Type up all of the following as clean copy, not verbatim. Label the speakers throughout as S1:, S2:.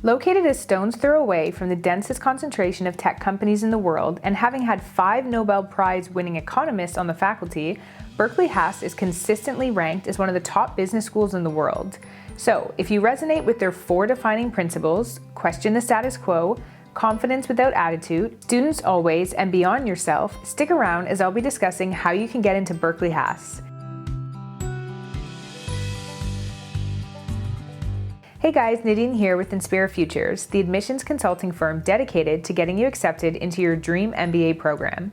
S1: Located a stone's throw away from the densest concentration of tech companies in the world and having had 5 Nobel Prize-winning economists on the faculty, Berkeley Haas is consistently ranked as one of the top business schools in the world. So, if you resonate with their 4 defining principles, question the status quo, confidence without attitude, students always, and beyond yourself, stick around as I'll be discussing how you can get into Berkeley Haas. Hey guys, Nadine here with Inspira Futures, the admissions consulting firm dedicated to getting you accepted into your dream MBA program.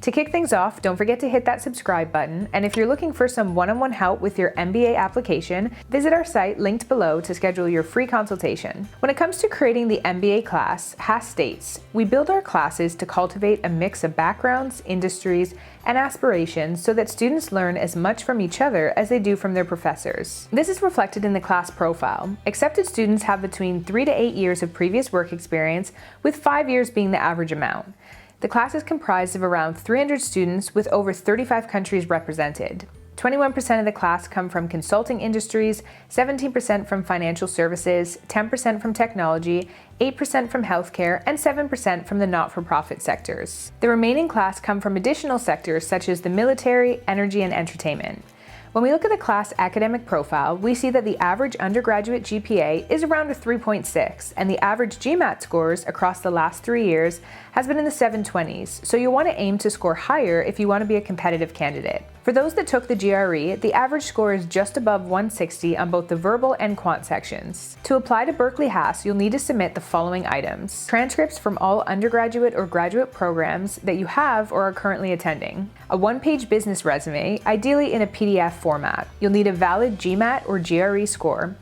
S1: To kick things off, don't forget to hit that subscribe button, and if you're looking for some one-on-one help with your MBA application, visit our site linked below to schedule your free consultation. When it comes to creating the MBA class, Haas states, we build our classes to cultivate a mix of backgrounds, industries, and aspirations so that students learn as much from each other as they do from their professors. This is reflected in the class profile. Accepted students have between 3 to 8 years of previous work experience, with 5 years being the average amount. The class is comprised of around 300 students with over 35 countries represented. 21% of the class come from consulting industries, 17% from financial services, 10% from technology, 8% from healthcare, and 7% from the not-for-profit sectors. The remaining class come from additional sectors such as the military, energy, and entertainment. When we look at the class academic profile, we see that the average undergraduate GPA is around a 3.6, and the average GMAT scores across the last 3 years has been in the 720s, so you'll want to aim to score higher if you want to be a competitive candidate. For those that took the GRE, the average score is just above 160 on both the verbal and quant sections. To apply to Berkeley Haas, you'll need to submit the following items: transcripts from all undergraduate or graduate programs that you have or are currently attending, a 1-page business resume, ideally in a PDF format. You'll need a valid GMAT or GRE score.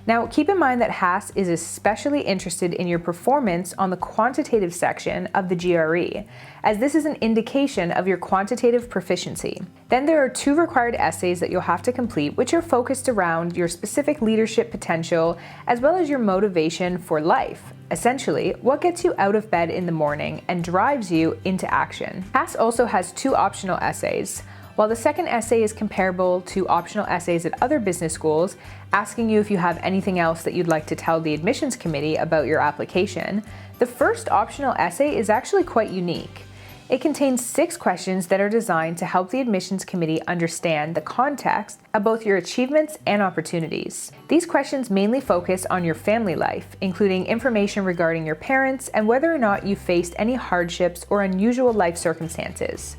S1: Now, keep in mind that Haas is especially interested in your performance on the quantitative section of the GRE, as this is an indication of your quantitative proficiency. Then there are 2 required essays that you'll have to complete, which are focused around your specific leadership potential, as well as your motivation for life. Essentially, what gets you out of bed in the morning and drives you into action. Haas also has 2 optional essays. While the second essay is comparable to optional essays at other business schools, asking you if you have anything else that you'd like to tell the admissions committee about your application, the first optional essay is actually quite unique. It contains 6 questions that are designed to help the admissions committee understand the context of both your achievements and opportunities. These questions mainly focus on your family life, including information regarding your parents and whether or not you faced any hardships or unusual life circumstances.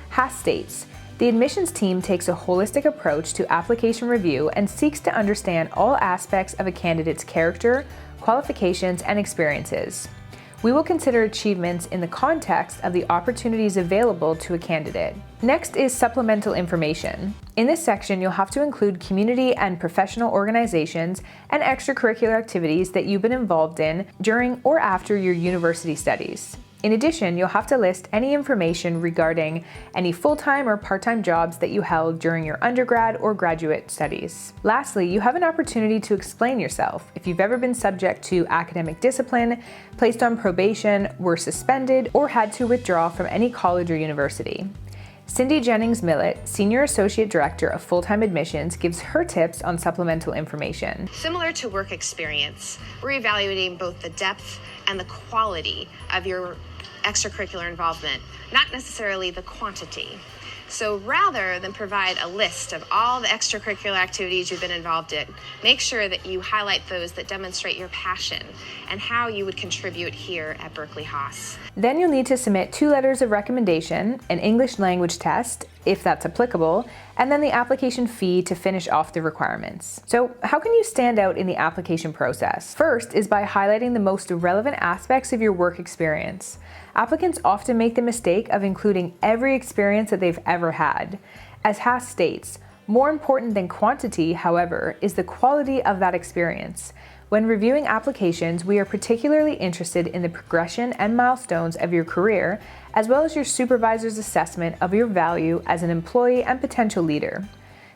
S1: Haas states, the admissions team takes a holistic approach to application review and seeks to understand all aspects of a candidate's character, qualifications, and experiences. We will consider achievements in the context of the opportunities available to a candidate. Next is supplemental information. In this section, you'll have to include community and professional organizations and extracurricular activities that you've been involved in during or after your university studies. In addition, you'll have to list any information regarding any full-time or part-time jobs that you held during your undergrad or graduate studies. Lastly, you have an opportunity to explain yourself if you've ever been subject to academic discipline, placed on probation, were suspended, or had to withdraw from any college or university. Cindy Jennings-Millett, Senior Associate Director of Full-Time Admissions, gives her tips on supplemental information.
S2: Similar to work experience, we're evaluating both the depth and the quality of your extracurricular involvement, not necessarily the quantity. So rather than provide a list of all the extracurricular activities you've been involved in, make sure that you highlight those that demonstrate your passion and how you would contribute here at Berkeley Haas.
S1: Then you'll need to submit 2 letters of recommendation, an English language test, if that's applicable, and then the application fee to finish off the requirements. So how can you stand out in the application process? First is by highlighting the most relevant aspects of your work experience. Applicants often make the mistake of including every experience that they've ever had. As Haas states, more important than quantity, however, is the quality of that experience. When reviewing applications, we are particularly interested in the progression and milestones of your career, as well as your supervisor's assessment of your value as an employee and potential leader.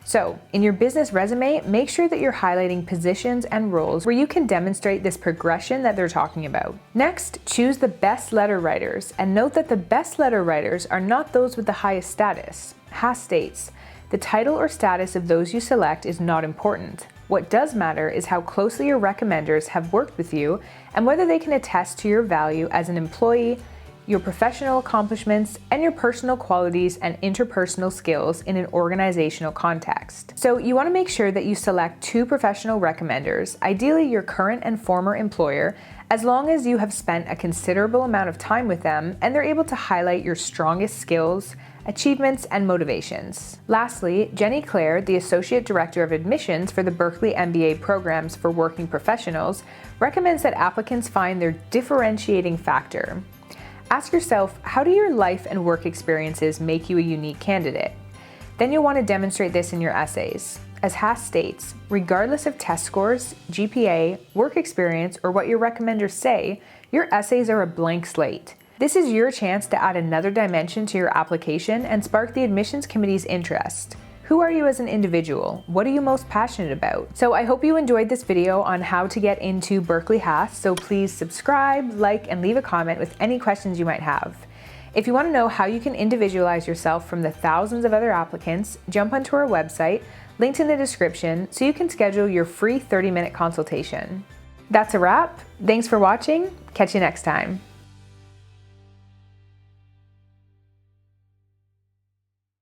S1: So, in your business resume, make sure that you're highlighting positions and roles where you can demonstrate this progression that they're talking about. Next, choose the best letter writers, and note that the best letter writers are not those with the highest status. Haas states, the title or status of those you select is not important. What does matter is how closely your recommenders have worked with you and whether they can attest to your value as an employee, your professional accomplishments, and your personal qualities and interpersonal skills in an organizational context. So you want to make sure that you select 2 professional recommenders, ideally your current and former employer, as long as you have spent a considerable amount of time with them and they're able to highlight your strongest skills, achievements, and motivations. Lastly, Jenny Clare, the Associate Director of Admissions for the Berkeley MBA programs for working professionals, recommends that applicants find their differentiating factor. Ask yourself, how do your life and work experiences make you a unique candidate? Then you'll want to demonstrate this in your essays. As Haas states, regardless of test scores, GPA, work experience, or what your recommenders say, your essays are a blank slate. This is your chance to add another dimension to your application and spark the admissions committee's interest. Who are you as an individual? What are you most passionate about? So I hope you enjoyed this video on how to get into Berkeley Haas, so please subscribe, like, and leave a comment with any questions you might have. If you want to know how you can individualize yourself from the thousands of other applicants, jump onto our website, linked in the description, so you can schedule your free 30-minute consultation. That's a wrap. Thanks for watching. Catch you next time.